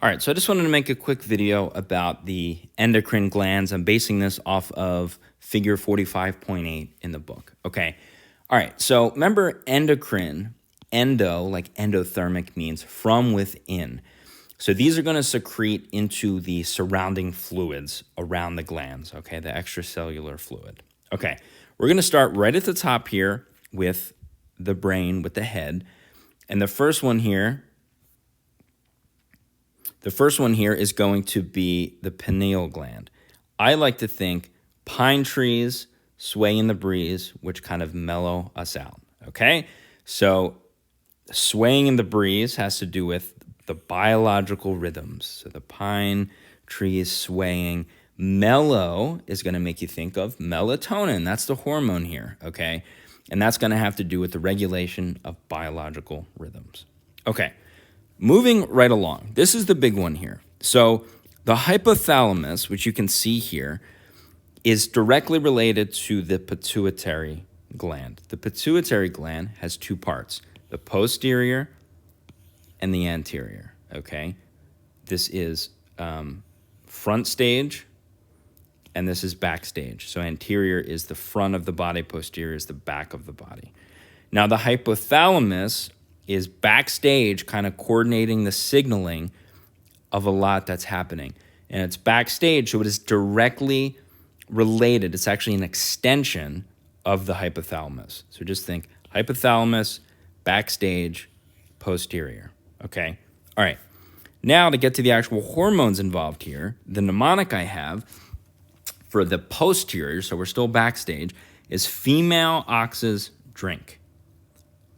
All right, so I just wanted to make a quick video about the endocrine glands. I'm basing this off of figure 45.8 in the book, okay? All right, so remember endocrine, endo, like endothermic means from within. So these are gonna secrete into the surrounding fluids around the glands, okay? The extracellular fluid. Okay, we're gonna start right at the top here with the brain, with the head. And the first one here is going to be the pineal gland. I like to think pine trees sway in the breeze, which kind of mellow us out, okay? So swaying in the breeze has to do with the biological rhythms. So the pine trees swaying. Mellow is going to make you think of melatonin. That's the hormone here, okay? And that's going to have to do with the regulation of biological rhythms. Okay. Moving right along, this is the big one here. So the hypothalamus, which you can see here, is directly related to the pituitary gland. The pituitary gland has two parts, the posterior and the anterior, okay? This is front stage, and this is backstage. So anterior is the front of the body, posterior is the back of the body. Now the hypothalamus is backstage, kind of coordinating the signaling of a lot that's happening. And it's backstage, so it is directly related. It's actually an extension of the hypothalamus. So just think hypothalamus, backstage, posterior, okay? All right, now to get to the actual hormones involved here, the mnemonic I have for the posterior, so we're still backstage, is female ox's drink.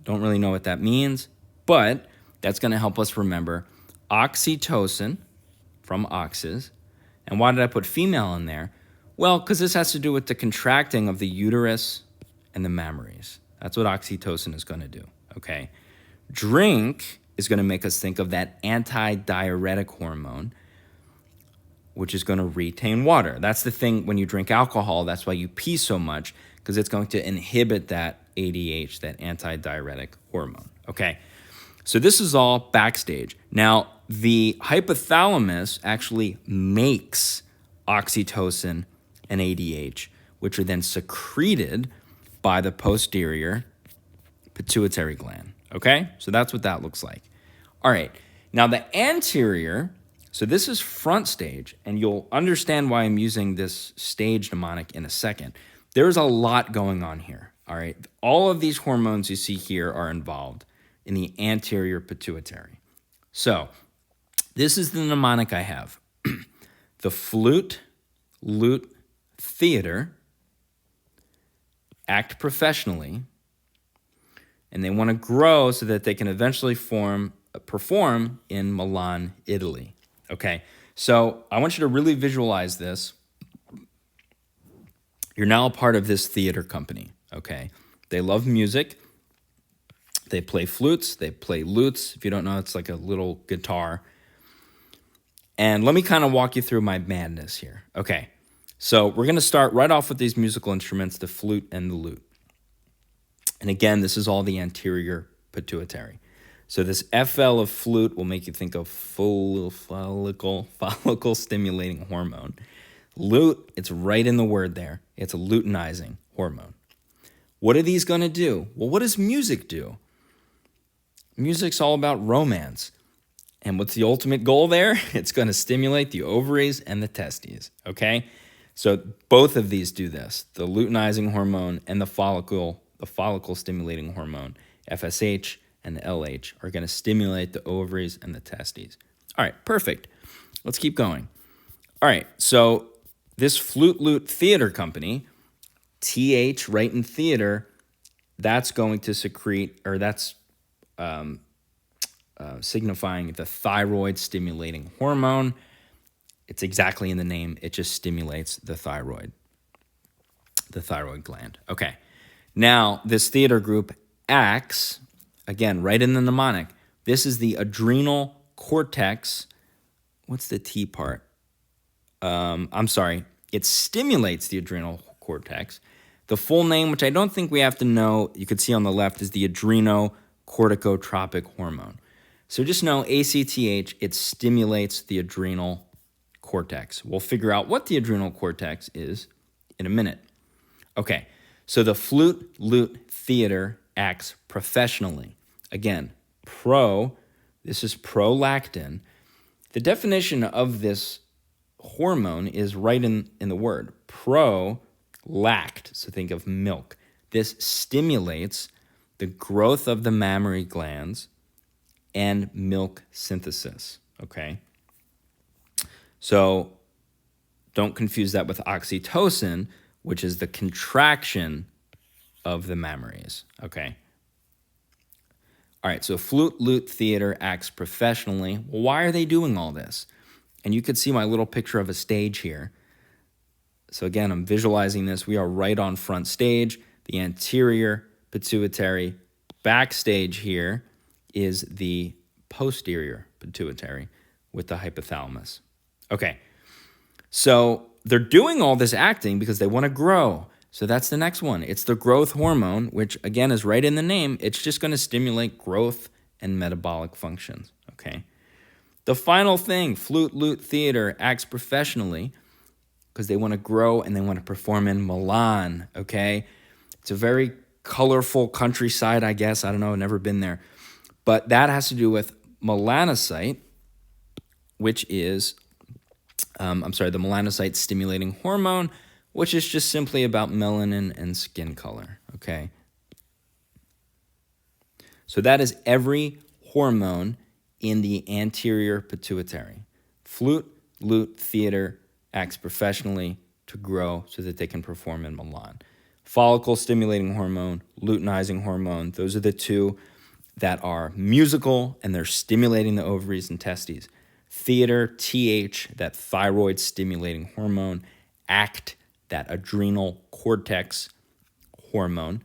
Don't really know what that means, but that's going to help us remember oxytocin from oxes. And why did I put female in there? Well, because this has to do with the contracting of the uterus and the mammaries. That's what oxytocin is going to do, okay? Drink is going to make us think of that anti-diuretic hormone, which is going to retain water. That's the thing when you drink alcohol, that's why you pee so much, because it's going to inhibit that ADH, that anti-diuretic hormone, okay? So this is all backstage. Now, the hypothalamus actually makes oxytocin and ADH, which are then secreted by the posterior pituitary gland, okay? So that's what that looks like. All right, now the anterior, so this is front stage, and you'll understand why I'm using this stage mnemonic in a second. There's a lot going on here, all right? All of these hormones you see here are involved in the anterior pituitary. So this is the mnemonic I have. The flute, lute, theater act professionally, and they want to grow so that they can eventually perform in Milan, Italy. Okay, so I want you to really visualize this. You're now a part of this theater company, okay? They love music. They play flutes. They play lutes. If you don't know, it's like a little guitar. And let me kind of walk you through my madness here. Okay, so we're going to start right off with these musical instruments, the flute and the lute. And again, this is all the anterior pituitary. So this FL of flute will make you think of follicle stimulating hormone. Lute, it's right in the word there. It's a luteinizing hormone. What are these going to do? Well, what does music do? Music's all about romance. And what's the ultimate goal there? It's going to stimulate the ovaries and the testes, okay? So both of these do this. The luteinizing hormone and the follicle stimulating hormone, FSH and LH, are going to stimulate the ovaries and the testes. All right, perfect. Let's keep going. All right, so this flute lute theater company, TH, right in theater, that's going to secrete, or that's signifying the thyroid stimulating hormone. It's exactly in the name. It just stimulates the thyroid gland. Okay. Now, this theater group acts, again, right in the mnemonic. This is the adrenal cortex. What's the T part? I'm sorry. It stimulates the adrenal cortex. The full name, which I don't think we have to know, you could see on the left, is the adrenocorticotropic hormone. So just know ACTH, it stimulates the adrenal cortex. We'll figure out what the adrenal cortex is in a minute. Okay, so the flute lute theater acts professionally. Again, this is prolactin. The definition of this hormone is right in the word, prolact. So think of milk. This stimulates the growth of the mammary glands and milk synthesis, okay? So don't confuse that with oxytocin, which is the contraction of the mammaries, okay? All right, so flute lute theater acts professionally. Well, why are they doing all this? And you could see my little picture of a stage here. So again, I'm visualizing this. We are right on front stage, the anterior pituitary. Backstage here is the posterior pituitary with the hypothalamus. Okay, so they're doing all this acting because they want to grow. So that's the next one. It's the growth hormone, which again is right in the name. It's just going to stimulate growth and metabolic functions, okay? The final thing, flute lute theater acts professionally because they want to grow and they want to perform in Milan, okay? It's a very colorful countryside, I guess. I don't know, I've never been there. But that has to do with melanocyte, which is, the melanocyte stimulating hormone, which is just simply about melanin and skin color, okay? So that is every hormone in the anterior pituitary. Flute, lute, theater acts professionally to grow so that they can perform in Milan. Follicle stimulating hormone, luteinizing hormone, those are the two that are musical and they're stimulating the ovaries and testes. Theater, TH, that thyroid stimulating hormone, ACT, that adrenal cortex hormone,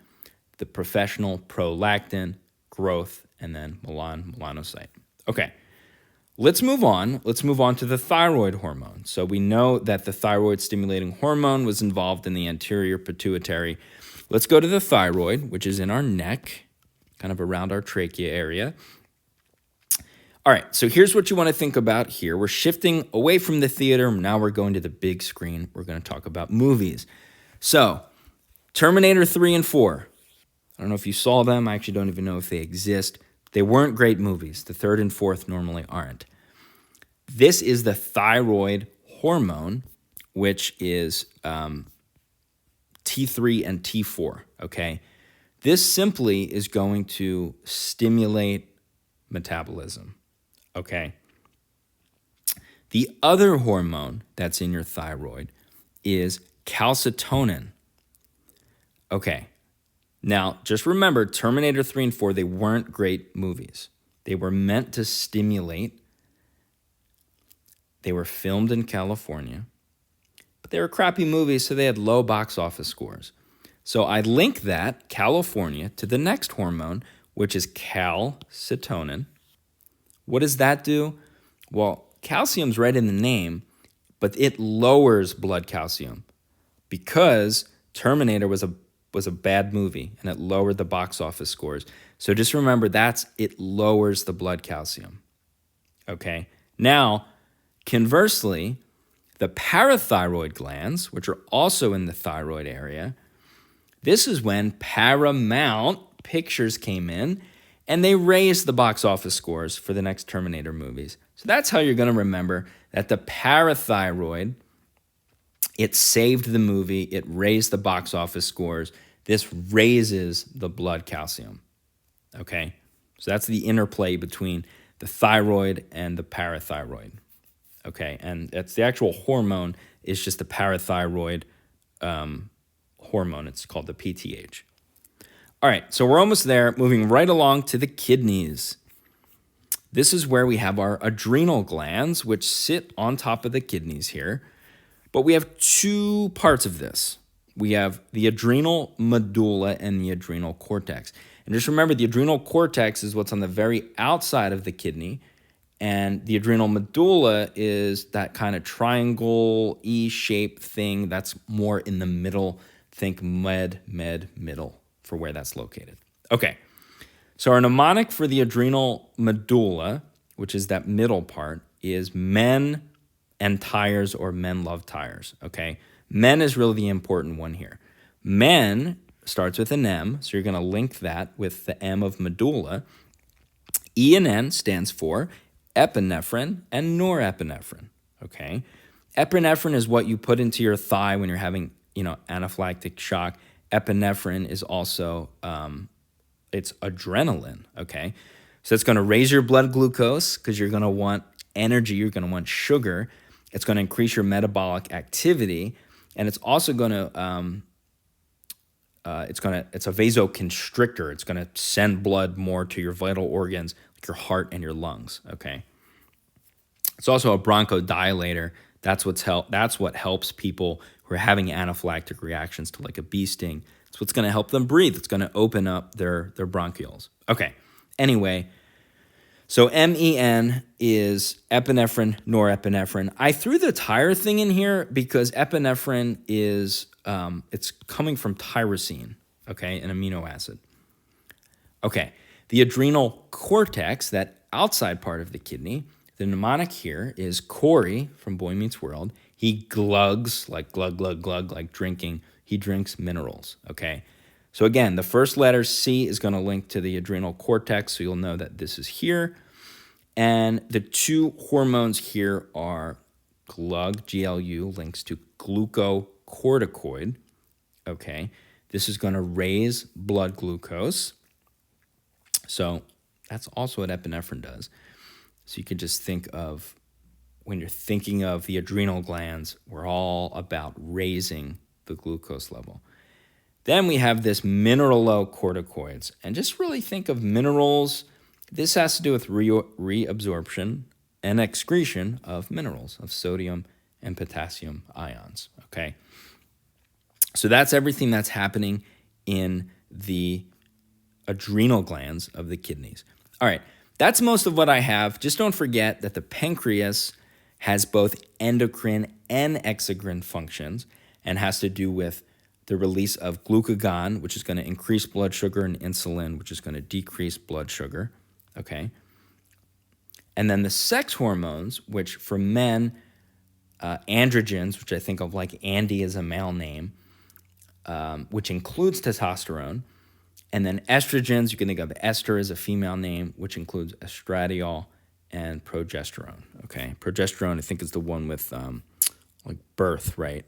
the professional prolactin, growth, and then melanocyte. Okay, let's move on. Let's move on to the thyroid hormone. So we know that the thyroid stimulating hormone was involved in the anterior pituitary. Let's go to the thyroid, which is in our neck, kind of around our trachea area. All right, so here's what you want to think about here. We're shifting away from the theater. Now we're going to the big screen. We're going to talk about movies. So, Terminator 3 and 4. I don't know if you saw them. I actually don't even know if they exist. They weren't great movies. The third and fourth normally aren't. This is the thyroid hormone, which is T3 and T4, okay? This simply is going to stimulate metabolism. Okay. The other hormone that's in your thyroid is calcitonin. Okay. Now, just remember, Terminator 3 and 4, they weren't great movies. They were meant to stimulate. They were filmed in California. But they were crappy movies, so they had low box office scores. So I link that, California, to the next hormone, which is calcitonin. What does that do? Well, calcium's right in the name, but it lowers blood calcium because Terminator was a bad movie and it lowered the box office scores. So just remember it lowers the blood calcium. Okay? Now, conversely, the parathyroid glands, which are also in the thyroid area, this is when Paramount Pictures came in and they raised the box office scores for the next Terminator movies. So that's how you're going to remember that the parathyroid, it saved the movie, it raised the box office scores. This raises the blood calcium, okay? So that's the interplay between the thyroid and the parathyroid, okay? And that's the actual hormone is just the parathyroid hormone. It's called the PTH. All right, so we're almost there, moving right along to the kidneys. This is where we have our adrenal glands, which sit on top of the kidneys here. But we have two parts of this. We have the adrenal medulla and the adrenal cortex. And just remember, the adrenal cortex is what's on the very outside of the kidney, and the adrenal medulla is that kind of triangle, E-shaped thing that's more in the middle. Think middle for where that's located. Okay, so our mnemonic for the adrenal medulla which is that middle part, is men and tires, or men love tires, okay? Men is really the important one here. Men starts with an M, so you're going to link that with the M of medulla. E and N stands for epinephrine and norepinephrine, okay? Epinephrine is what you put into your thigh when you're having, anaphylactic shock. Epinephrine is also, it's adrenaline, okay? So it's going to raise your blood glucose because you're going to want energy, you're going to want sugar. It's going to increase your metabolic activity, and it's also going to, it's a vasoconstrictor. It's going to send blood more to your vital organs, like your heart and your lungs, okay? It's also a bronchodilator. That's what helps people who are having anaphylactic reactions to like a bee sting. It's what's going to help them breathe. It's going to open up their bronchioles. Okay. Anyway, so MEN is epinephrine, norepinephrine. I threw the tire thing in here because epinephrine is it's coming from tyrosine, okay, an amino acid. Okay, the adrenal cortex, that outside part of the kidney, the mnemonic here is Corey from Boy Meets World. He glugs, like glug, glug, glug, like drinking. He drinks minerals, okay? So again, the first letter C is going to link to the adrenal cortex, so you'll know that this is here. And the two hormones here are GLUG, G-L-U, links to glucocorticoid, okay? This is going to raise blood glucose. So that's also what epinephrine does. So you can just think of, when you're thinking of the adrenal glands, we're all about raising the glucose level. Then we have this mineralocorticoids. And just really think of minerals. This has to do with reabsorption and excretion of minerals, of sodium and potassium ions, okay? So that's everything that's happening in the adrenal glands of the kidneys. All right, that's most of what I have. Just don't forget that the pancreas has both endocrine and exocrine functions and has to do with the release of glucagon, which is going to increase blood sugar, and insulin, which is going to decrease blood sugar, okay? And then the sex hormones, which for men, androgens, which I think of like Andy as a male name, which includes testosterone. And then estrogens, you can think of Esther as a female name, which includes estradiol and progesterone, okay? Progesterone, I think, is the one with like birth, right?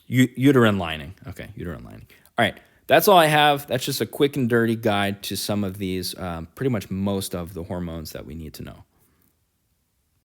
Uterine lining, okay, uterine lining. All right, that's all I have. That's just a quick and dirty guide to some of these, pretty much most of the hormones that we need to know.